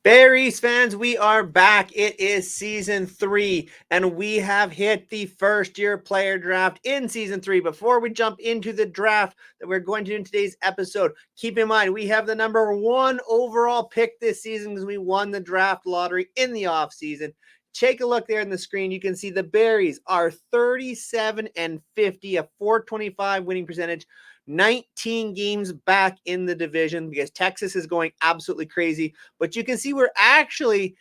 Berries fans, we are back. It is season 3, and we have hit the first year player draft in season 3. Before we jump into the draft that we're going to do in today's episode, keep in mind we have the number 1 overall pick this season because we won the draft lottery in the off season. Take a look there on the screen. You can see the Berries are 37-50, a 425 winning percentage. 19 games back in the division because Texas is going absolutely crazy. But you can see we're actually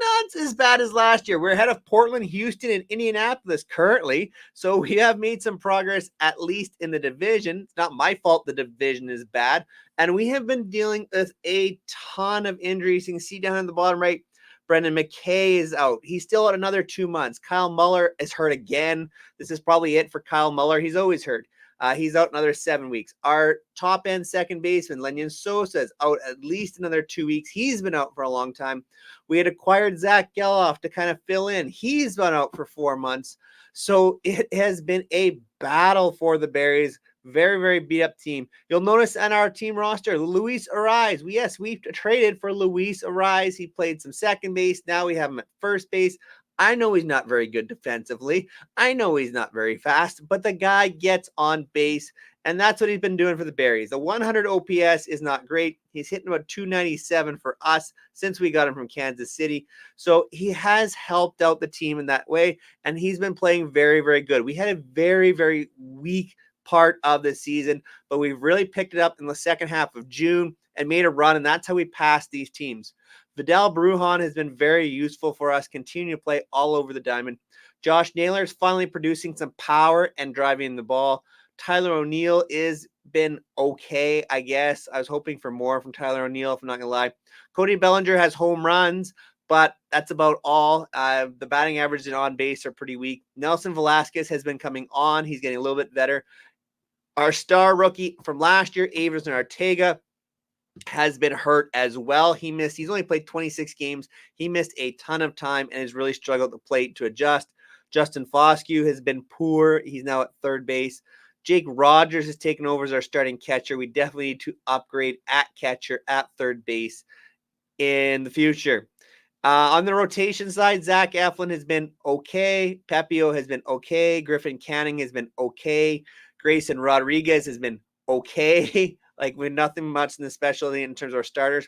not as bad as last year. We're ahead of Portland, Houston, and Indianapolis currently. So we have made some progress, at least in the division. It's not my fault the division is bad. And we have been dealing with a ton of injuries. You can see down in the bottom right, Brendan McKay is out. He's still out another 2 months. Kyle Muller is hurt again. This is probably it for Kyle Muller. He's always hurt. He's out another 7 weeks. Our top end second baseman, Lenyon Sosa, is out at least another 2 weeks. He's been out for a long time. We had acquired Zach Geloff to kind of fill in. He's been out for 4 months. So it has been a battle for the Berries. Very, very beat up team. You'll notice on our team roster, Luis Ariz. Yes, we traded for Luis Ariz. He played some second base. Now we have him at first base. I know he's not very good defensively. I know he's not very fast, but the guy gets on base, and that's what he's been doing for the Berries. The 100 OPS is not great. He's hitting about 297 for us since we got him from Kansas City. So he has helped out the team in that way, and he's been playing very, very good. We had a very, very weak part of the season, but we've really picked it up in the second half of June and made a run, and that's how we passed these teams. Vidal Brujan has been very useful for us, continuing to play all over the diamond. Josh Naylor is finally producing some power and driving the ball. Tyler O'Neill is been okay, I guess. I was hoping for more from Tyler O'Neill, if I'm not going to lie. Cody Bellinger has home runs, but that's about all. The batting average and on base are pretty weak. Nelson Velasquez has been coming on. He's getting a little bit better. Our star rookie from last year, Everson Ortega, has been hurt as well. He's only played 26 games. He missed a ton of time and has really struggled at the plate to adjust. Justin Foscue has been poor. He's now at third base. Jake Rogers has taken over as our starting catcher. We definitely need to upgrade at catcher, at third base in the future. On the rotation side, Zach Eflin has been okay. Pepio has been okay. Griffin Canning has been okay. Grayson Rodriguez has been okay. Like, with nothing much in the specialty in terms of our starters.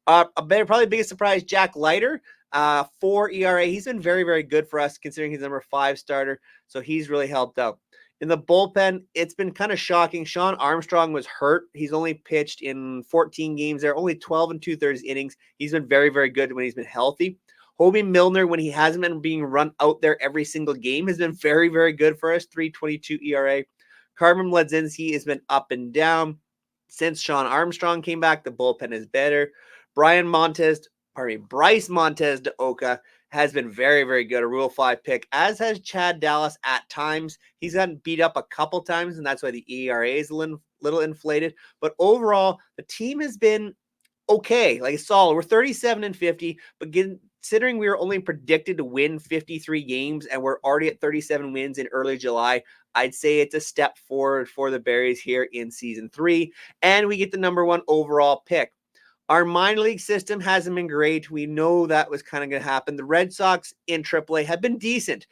Probably biggest surprise, Jack Leiter, 4 ERA. He's been very, very good for us considering he's number 5 starter. So he's really helped out. In the bullpen, it's been kind of shocking. Sean Armstrong was hurt. He's only pitched in 14 games there, only 12 and 2/3 innings. He's been very, very good when he's been healthy. Hobie Milner, when he hasn't been being run out there every single game, has been very, very good for us, 3.22 ERA. Carmen Ledzinski has been up and down. Since Sean Armstrong came back, the bullpen is better. Bryce Montez de Oca has been very, very good. A Rule 5 pick, as has Chad Dallas at times. He's gotten beat up a couple times, and that's why the ERA is a little inflated. But overall, the team has been okay, like solid. We're 37-50, but considering we were only predicted to win 53 games and we're already at 37 wins in early July, I'd say it's a step forward for the Berries here in season 3, and we get the number 1 overall pick. Our minor league system hasn't been great. We know that was kind of going to happen. The Red Sox in AAA have been decent,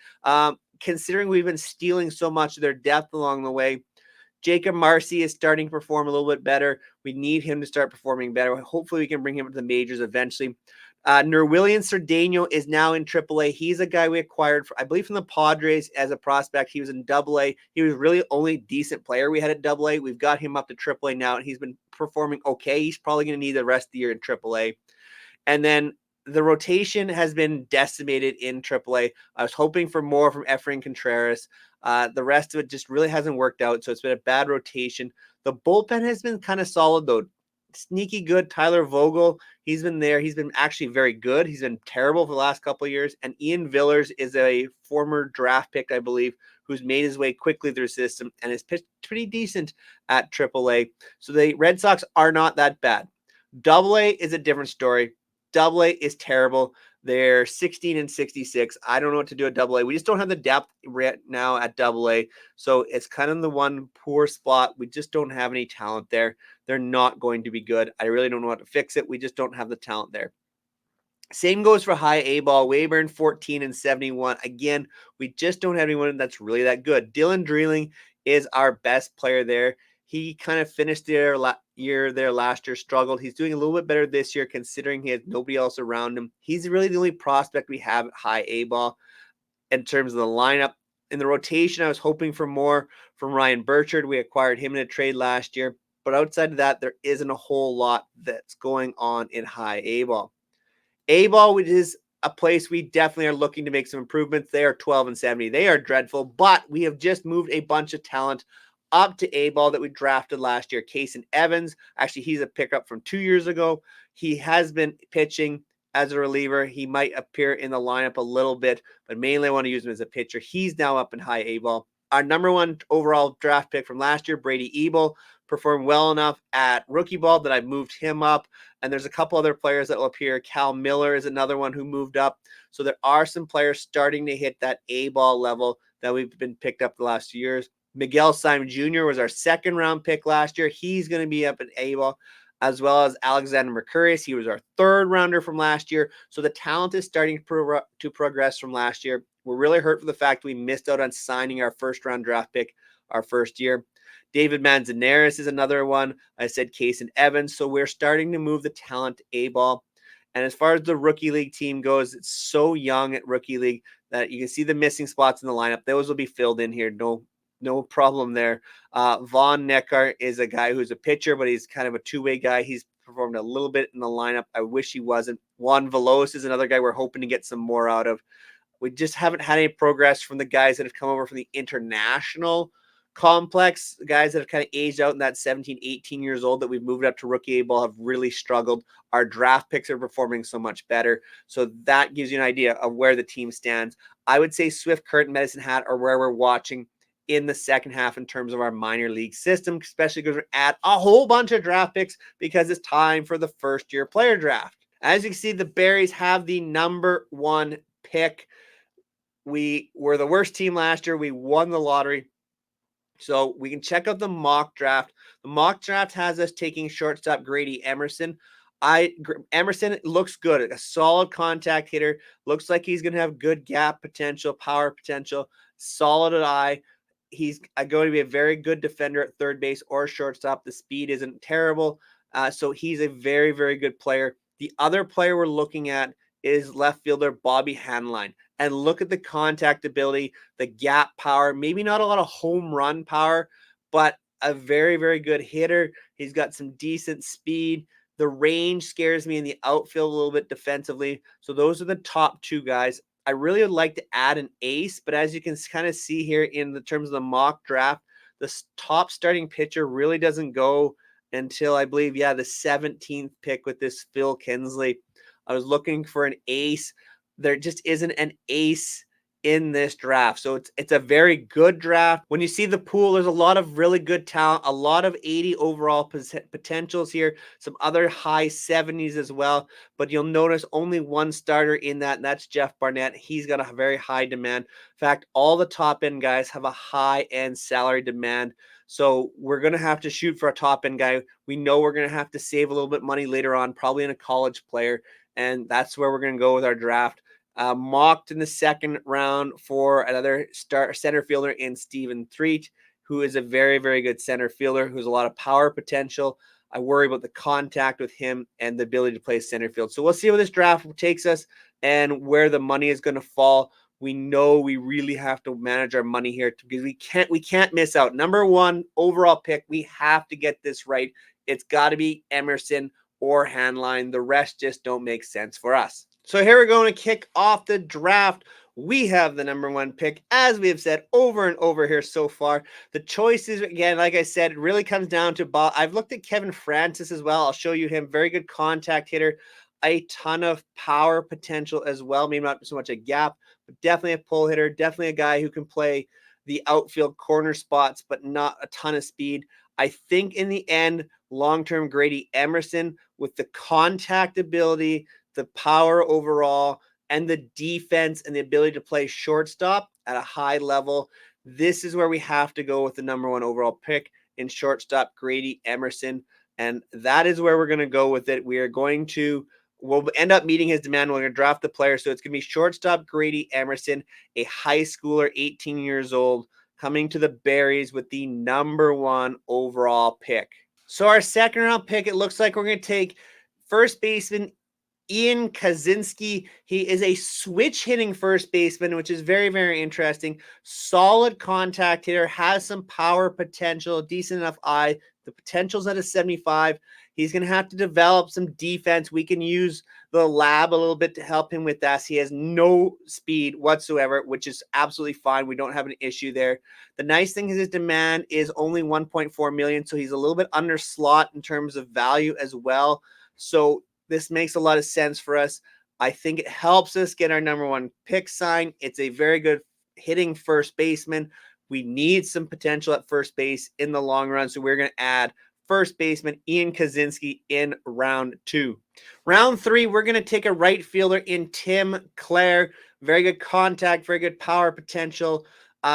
considering we've been stealing so much of their depth along the way. Jacob Marcy is starting to perform a little bit better. We need him to start performing better. Hopefully, we can bring him to the majors eventually. Nerwillian Cerdeno is now in AAA. He's a guy we acquired, I believe, from the Padres as a prospect. He was in AA. He was really only decent player we had at AA. We've got him up to AAA now, and he's been performing okay. He's probably going to need the rest of the year in AAA. And then the rotation has been decimated in AAA. I was hoping for more from Efrain Contreras. The rest of it just really hasn't worked out, so it's been a bad rotation. The bullpen has been kind of solid, though. Sneaky good. Tyler Vogel, he's been there. He's been actually very good. He's been terrible for the last couple of years. And Ian Villers is a former draft pick, I believe, who's made his way quickly through the system and has pitched pretty decent at AAA. So the Red Sox are not that bad. AA is a different story. AA is terrible. They're 16-66. I don't know what to do at AA. We just don't have the depth right now at AA. So it's kind of the one poor spot. We just don't have any talent there. They're not going to be good. I really don't know how to fix it. We just don't have the talent there. Same goes for high A ball. Weyburn 14 and 71. Again, we just don't have anyone that's really that good. Dylan Dreeling is our best player there. He kind of finished their year there last year, struggled. He's doing a little bit better this year considering he has nobody else around him. He's really the only prospect we have at high A ball in terms of the lineup. In the rotation, I was hoping for more from Ryan Burchard. We acquired him in a trade last year. But outside of that, there isn't a whole lot that's going on in high A ball. A-ball, which is a place we definitely are looking to make some improvements. They are 12 and 70. They are dreadful, but we have just moved a bunch of talent up to A-ball that we drafted last year. Kason Evans, actually, he's a pickup from 2 years ago. He has been pitching as a reliever. He might appear in the lineup a little bit, but mainly I want to use him as a pitcher. He's now up in high A-ball. Our number one overall draft pick from last year, Brady Ebel, performed well enough at rookie ball that I moved him up. And there's a couple other players that will appear. Cal Miller is another one who moved up. So there are some players starting to hit that A-ball level that we've been picked up the last few years. Miguel Simon Jr. was our second round pick last year. He's going to be up at A-ball, as well as Alexander Mercurius. He was our third rounder from last year. So the talent is starting to progress from last year. We're really hurt for the fact we missed out on signing our first round draft pick our first year. David Manzanares is another one. I said Kason Evans. So we're starting to move the talent to A-ball. And as far as the rookie league team goes, it's so young at rookie league that you can see the missing spots in the lineup. Those will be filled in here. No problem there. Vaughn Neckar is a guy who's a pitcher, but he's kind of a two-way guy. He's performed a little bit in the lineup. I wish he wasn't. Juan Veloz is another guy we're hoping to get some more out of. We just haven't had any progress from the guys that have come over from the international complex. Guys that have kind of aged out in that 17, 18 years old that we've moved up to rookie A-ball have really struggled. Our draft picks are performing so much better. So that gives you an idea of where the team stands. I would say Swift Current and Medicine Hat are where we're watching in the second half in terms of our minor league system, especially because we're at a whole bunch of draft picks because it's time for the first year player draft. As you can see, the Berries have the number one pick. We were the worst team last year. We won the lottery. So we can check out the mock draft. The mock draft has us taking shortstop Grady Emerson. Emerson looks good, a solid contact hitter. Looks like he's going to have good gap potential, power potential, solid eye. He's going to be a very good defender at third base or shortstop. The speed isn't terrible. So he's a very, very good player. The other player we're looking at is left fielder Bobby Hanline. And look at the contact ability, the gap power, maybe not a lot of home run power, but a very, very good hitter. He's got some decent speed. The range scares me in the outfield a little bit defensively. So those are the top two guys. I really would like to add an ace, but as you can kind of see here in the terms of the mock draft, the top starting pitcher really doesn't go until I believe, the 17th pick with this Phil Kinsley. I was looking for an ace. There just isn't an ace in this draft. So it's a very good draft. When you see the pool, there's a lot of really good talent, a lot of 80 overall potentials here, some other high 70s as well. But you'll notice only one starter in that, and that's Jeff Barnett. He's got a very high demand. In fact, all the top end guys have a high end salary demand. So we're going to have to shoot for a top end guy. We know we're going to have to save a little bit money later on, probably in a college player. And that's where we're going to go with our draft. Mocked in the second round for another center fielder in Stephen Threet, who is a very, very good center fielder, who's a lot of power potential. I worry about the contact with him and the ability to play center field. So we'll see where this draft takes us and where the money is going to fall. We know we really have to manage our money here because we can't miss out. Number one overall pick, we have to get this right. It's got to be Emerson or Hanline. The rest just don't make sense for us. So here we're going to kick off the draft. We have the number one pick, as we have said over and over here so far. The choices, again, like I said, it really comes down to ball. I've looked at Kevin Francis as well. I'll show you him. Very good contact hitter. A ton of power potential as well. Maybe not so much a gap, but definitely a pull hitter. Definitely a guy who can play the outfield corner spots, but not a ton of speed. I think in the end, long-term Grady Emerson with the contact ability, the power overall, and the defense and the ability to play shortstop at a high level. This is where we have to go with the number one overall pick in shortstop, Grady Emerson. And that is where we're going to go with it. We are going to will end up meeting his demand. We're going to draft the player. So it's going to be shortstop Grady Emerson, a high schooler, 18 years old, coming to the Berries with the #1 overall pick. So our second round pick, it looks like we're going to take first baseman Ian Kaczynski. He is a switch hitting first baseman, which is very, very interesting. Solid contact hitter, has some power potential, decent enough eye. The potential's at a 75. He's going to have to develop some defense. We can use the lab a little bit to help him with that. He has no speed whatsoever, which is absolutely fine. We don't have an issue there. The nice thing is his demand is only 1.4 million, so he's a little bit under slot in terms of value as well. So this makes a lot of sense for us. I think it helps us get our #1 pick signed. It's a very good hitting first baseman. We need some potential at first base in the long run, so we're going to add first baseman Ian Kaczynski in round 2. Round 3, we're going to take a right fielder in Tim Clare. Very good contact, very good power potential.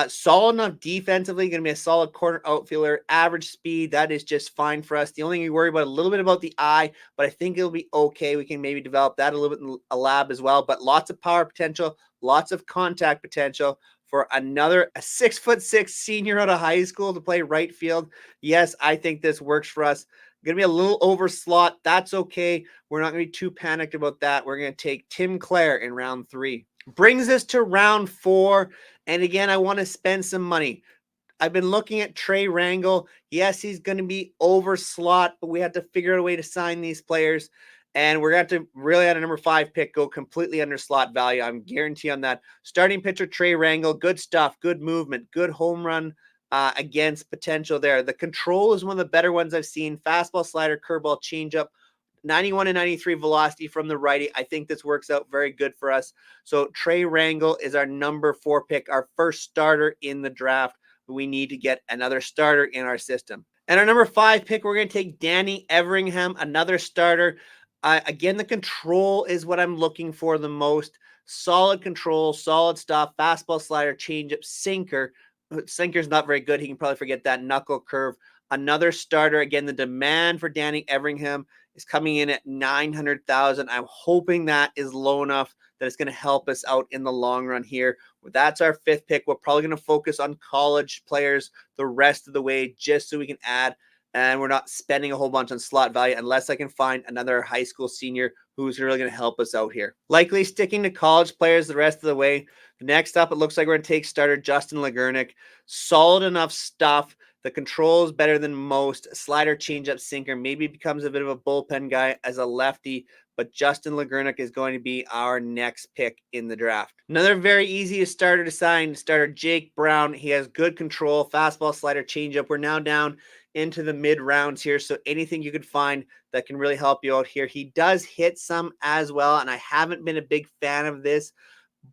Solid enough defensively, going to be a solid corner outfielder. Average speed, that is just fine for us. The only thing we worry about a little bit about the eye, but I think it'll be okay. We can maybe develop that a little bit in a lab as well. But lots of power potential, lots of contact potential for a 6'6" senior out of high school to play right field. Yes, I think this works for us. Going to be a little over slot. That's okay. We're not going to be too panicked about that. We're going to take Tim Clare in round 3. Brings us to round 4. And again, I want to spend some money. I've been looking at Trey Rangel. Yes, he's going to be over slot, but we have to figure out a way to sign these players. And we're going to have to really, at a #5 pick, go completely under slot value. I'm guaranteed on that. Starting pitcher Trey Rangel, good stuff, good movement, good home run against potential there. The control is one of the better ones I've seen. Fastball, slider, curveball, changeup. 91 and 93 velocity from the righty. I think this works out very good for us. So Trey Rangel is our #4 pick, our first starter in the draft. We need to get another starter in our system. And our #5 pick, we're going to take Danny Everingham, another starter. Again, the control is what I'm looking for the most. Solid control, solid stuff, fastball, slider, changeup, sinker. Sinker's not very good. He can probably forget that. Knuckle curve. Another starter. Again, the demand for Danny Everingham is coming in at 900,000. I'm hoping that is low enough that it's going to help us out in the long run here. That's our 5th pick. We're probably going to focus on college players the rest of the way just so we can add, and we're not spending a whole bunch on slot value unless I can find another high school senior who's really going to help us out here. Likely sticking to college players the rest of the way. Next up, it looks like we're going to take starter Justin Legurnik. Solid enough stuff. The control is better than most. Slider, changeup, sinker. Maybe becomes a bit of a bullpen guy as a lefty, but Justin Legurnik is going to be our next pick in the draft. Another very easy starter to sign, starter Jake Brown. He has good control, fastball, slider, changeup. We're now down into the mid rounds here, so anything you could find that can really help you out here. He does hit some as well, and I haven't been a big fan of this.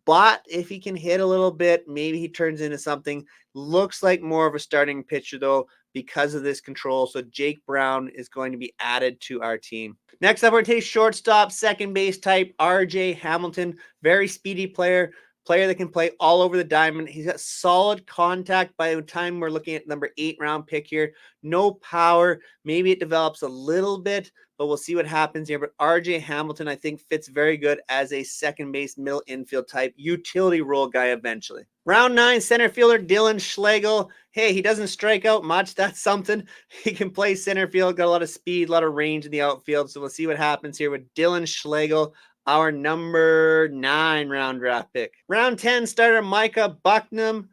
But if he can hit a little bit, maybe he turns into something. Looks like more of a starting pitcher, though, because of this control. So Jake Brown is going to be added to our team. Next up, we're going to take shortstop, second base type, RJ Hamilton. Very speedy player that can play all over the diamond. He's got solid contact by the time we're looking at #8 round pick here. No power. Maybe it develops a little bit, but we'll see what happens here. But RJ Hamilton, I think, fits very good as a second base, middle infield type, utility role guy eventually. Round 9, center fielder Dylan Schlegel. Hey, he doesn't strike out much. That's something. He can play center field, got a lot of speed, a lot of range in the outfield. So we'll see what happens here with Dylan Schlegel, our #9 round draft pick. Round 10, starter Micah Bucknam.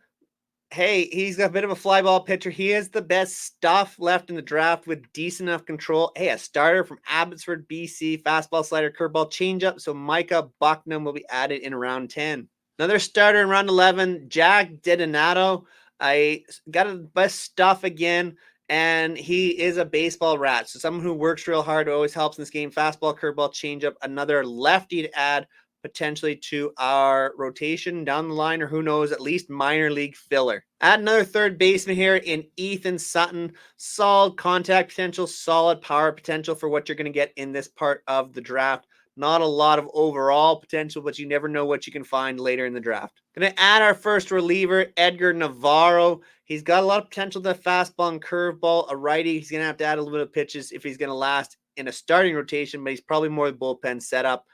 Hey, he's got a bit of a fly ball pitcher. He has the best stuff left in the draft with decent enough control. Hey, a starter from Abbotsford, BC, fastball, slider, curveball, changeup. So Micah Bucknam will be added in round 10. Another starter in round 11, Jack Dedinato. I got the best stuff again, and he is a baseball rat. So someone who works real hard always helps in this game. Fastball, curveball, changeup. Another lefty to add potentially to our rotation down the line, or who knows, at least minor league filler. Add another third baseman here in Ethan Sutton. Solid contact potential, solid power potential for what you're going to get in this part of the draft. Not a lot of overall potential, but you never know what you can find later in the draft. Going to add our first reliever, Edgar Navarro. He's got a lot of potential to fastball and curveball. A righty, he's going to have to add a little bit of pitches if he's going to last in a starting rotation, but he's probably more the bullpen setup.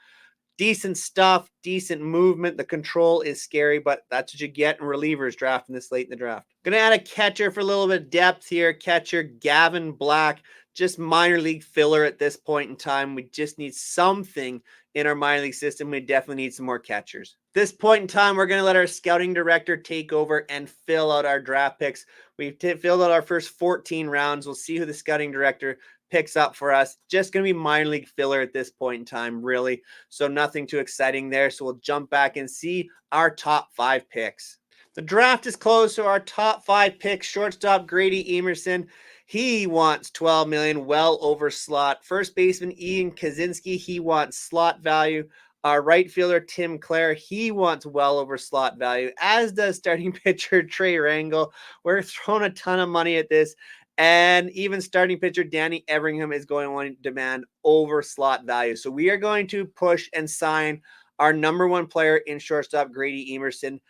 Decent stuff, decent movement. The control is scary, but that's what you get in relievers drafting this late in the draft. Gonna add a catcher for a little bit of depth here. Catcher Gavin Black, just minor league filler at this point in time. We just need something in our minor league system. We definitely need some more catchers. At this point in time, we're gonna let our scouting director take over and fill out our draft picks. We've filled out our first 14 rounds. We'll see who the scouting director picks up for us. Just going to be minor league filler at this point in time, really. So nothing too exciting there. So we'll jump back and see our top 5 picks. The draft is closed, so our top 5 picks, shortstop Grady Emerson. He wants 12 million, well over slot. First baseman Ian Kaczynski, he wants slot value. Our right fielder Tim Clare, he wants well over slot value, as does starting pitcher Trey Rangel. We're throwing a ton of money at this. And even starting pitcher Danny Everingham is going to want to demand over slot value. So we are going to push and sign our number 1 player in shortstop, Grady Emerson.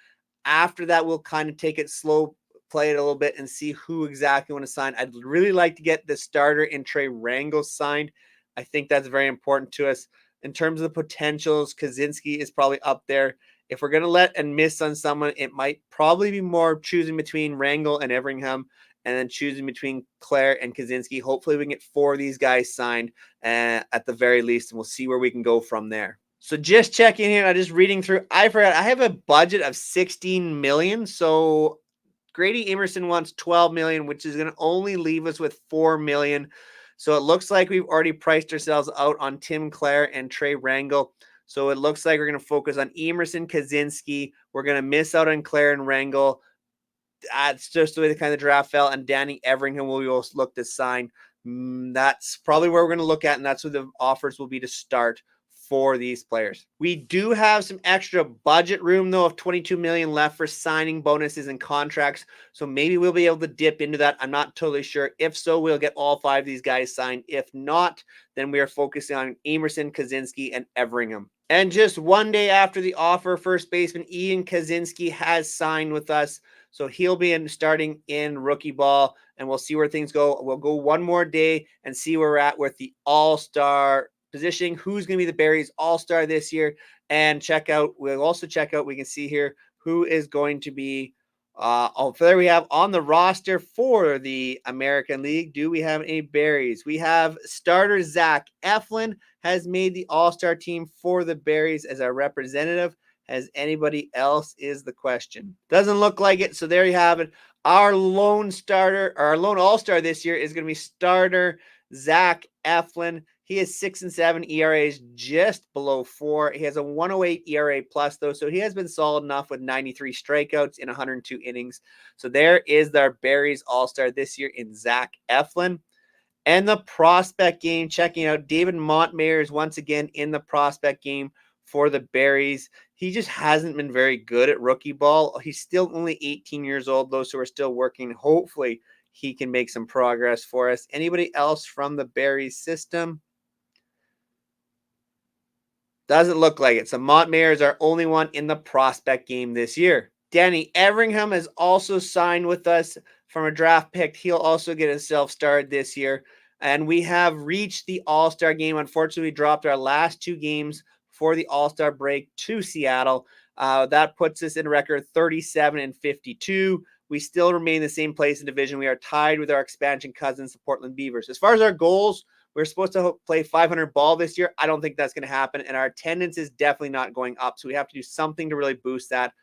After that, we'll kind of take it slow, play it a little bit, and see who exactly want to sign. I'd really like to get the starter in Trey Rangel signed. I think that's very important to us. In terms of the potentials, Kaczynski is probably up there. If we're going to let and miss on someone, it might probably be more choosing between Rangel and Everingham, and then choosing between Clare and Kaczynski. Hopefully we can get 4 of these guys signed at the very least, and we'll see where we can go from there. So just checking here, I'm just reading through. I forgot I have a budget of 16 million. So Grady Emerson wants 12 million, which is going to only leave us with 4 million. So it looks like we've already priced ourselves out on Tim Clare and Trey Rangel. So it looks like we're going to focus on Emerson, Kaczynski. We're going to miss out on Clare and Rangel. It's just the way the kind of draft fell, and Danny Everingham will look to sign. That's probably where we're going to look at, and that's what the offers will be to start for these players. We do have some extra budget room, though, of 22 million left for signing bonuses and contracts, so maybe we'll be able to dip into that. I'm not totally sure. If so, we'll get all 5 of these guys signed. If not, then we are focusing on Emerson, Kaczynski, and Everingham. And just one day after the offer, first baseman Ian Kaczynski has signed with us. So he'll be starting in rookie ball, and we'll see where things go. We'll go one more day and see where we're at with the all-star positioning. Who's going to be the Berries all-star this year? And we'll also check out, we can see here who is going to be, there we have on the roster for the American League. Do we have any Berries? We have starter Zach Eflin has made the all-star team for the Berries as our representative. Has anybody else is the question. Doesn't look like it. So there you have it. Our lone starter, or our lone all-star this year is going to be starter Zach Eflin. He has 6-7 ERAs, just below 4. He has a 108 ERA plus, though, so he has been solid enough with 93 strikeouts in 102 innings. So there is our Berries all-star this year in Zach Eflin. And the prospect game, checking out David Montmayor is once again in the prospect game for the Berries. He just hasn't been very good at rookie ball. He's still only 18 years old, those who are still working. Hopefully he can make some progress for us. Anybody else from the Berries system? Doesn't look like it. So Montmayor is our only one in the prospect game this year. Danny Everingham has also signed with us from a draft pick. He'll also get himself started this year. And we have reached the All-Star game. Unfortunately, we dropped our last 2 games for the All-Star break to Seattle. That puts us in record 37-52. We still remain the same place in division. We are tied with our expansion cousins, the Portland Beavers. As far as our goals, we're supposed to play 500 ball this year. I don't think that's going to happen. And our attendance is definitely not going up. So we have to do something to really boost that.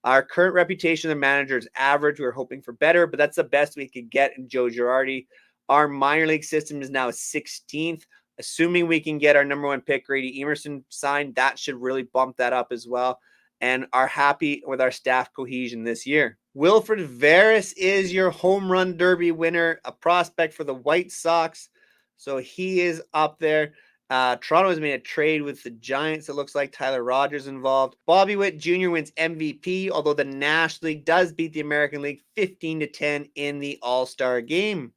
Our current reputation, the manager, is average. We're hoping for better, but that's the best we could get in Joe Girardi. Our minor league system is now 16th. Assuming we can get our number 1 pick, Grady Emerson, signed, that should really bump that up as well. And are happy with our staff cohesion this year. Wilfred Veras is your home run derby winner, a prospect for the White Sox. So he is up there. Toronto has made a trade with the Giants. It looks like Tyler Rogers involved. Bobby Witt Jr. wins MVP, although the National League does beat the American League 15-10 in the All-Star game.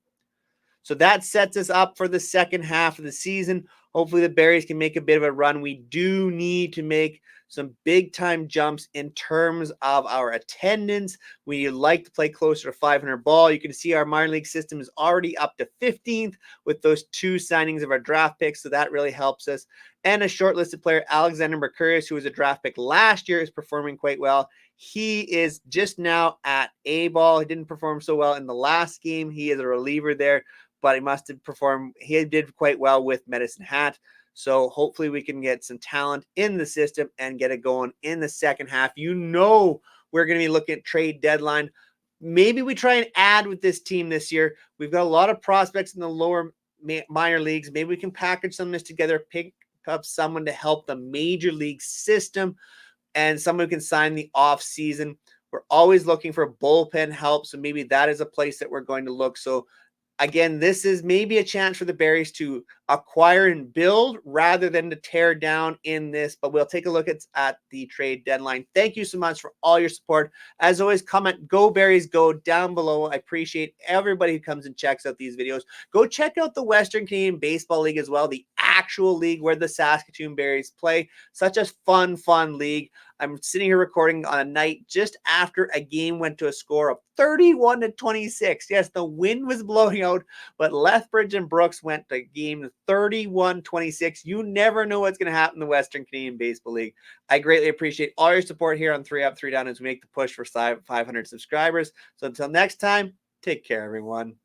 So that sets us up for the second half of the season. Hopefully the Berries can make a bit of a run. We do need to make some big time jumps in terms of our attendance. We like to play closer to 500 ball. You can see our minor league system is already up to 15th with those 2 signings of our draft picks. So that really helps us. And a shortlisted player, Alexander Mercurius, who was a draft pick last year, is performing quite well. He is just now at A ball. He didn't perform so well in the last game. He is a reliever there, but he must have performed. He did quite well with Medicine Hat. So hopefully we can get some talent in the system and get it going in the second half. You know, we're going to be looking at trade deadline. Maybe we try and add with this team this year. We've got a lot of prospects in the lower minor leagues. Maybe we can package some of this together, pick up someone to help the major league system and someone who can sign the off season. We're always looking for bullpen help. So maybe that is a place that we're going to look. So again, this is maybe a chance for the Berries to acquire and build rather than to tear down in this, but we'll take a look at the trade deadline. Thank you so much for all your support. As always, comment Go Berries Go down below. I appreciate everybody who comes and checks out these videos. Go check out the Western Canadian Baseball League as well, the actual league where the Saskatoon Berries play. Such a fun league. I'm sitting here recording on a night just after a game went to a score of 31-26. Yes, the wind was blowing out, but Lethbridge and Brooks went to game 31-26. You never know what's going to happen in the Western Canadian Baseball League. I greatly appreciate all your support here on 3 Up, 3 Down as we make the push for 500 subscribers. So until next time, take care, everyone.